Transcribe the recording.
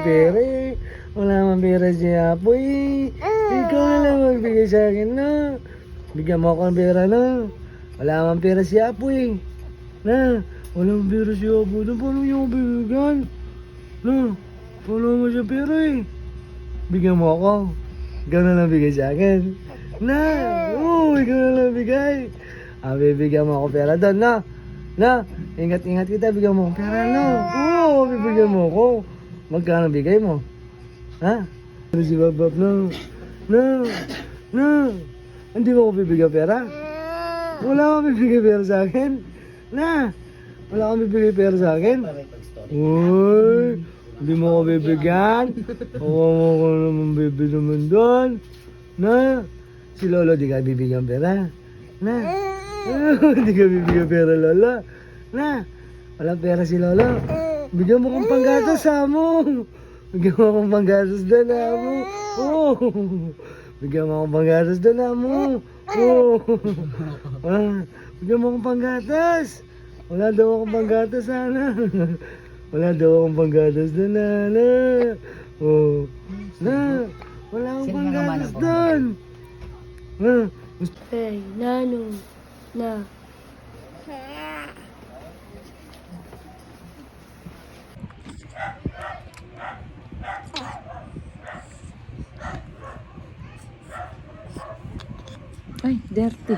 pera eh. Wala naman pera si Apoy eh. Ikaw na lang magbigay sa akin na. Bigyan mo ako ng pera na. Wala naman pera si Apoy eh. Na, walang pera si Apoy. Na, paano niyo ako bibigyan? Na, wala naman siya pera eh. Bigyan mo ako. Ikaw na lang bigay sa akin. Na, ikaw na lang bigay. Bibigyan mo ako pera doon, na. Na, ingat-ingat kita, bigyan mo ako pera, no. Bibigyan mo ako. Magkano bigay mo? Ha? Ano si Babab, no? No, no. Hindi mo ako bibigyan pera? Wala akong bibigay pera sa akin. Na, wala akong bibigay pera sa akin. Uy, hindi mo ako bibigyan. Kawawa ko naman bibig naman doon. Na, si Lolo di ka bibigyan pera. Na, hindi ka bibigyan pera, Lolo. Na, walang pera si Lolo. Bigyan mo kong panggatas, Amo. Bigyan mo akong panggatas doon, Amo. Bigyan mo akong panggatas doon, Amo. Bigyan mo akong panggatas. Wala daw akong panggatas, sana. Wala daw akong panggatas doon, Nana. Na, wala akong panggatas doon. Hey, Nano. Na. Ay, dirty.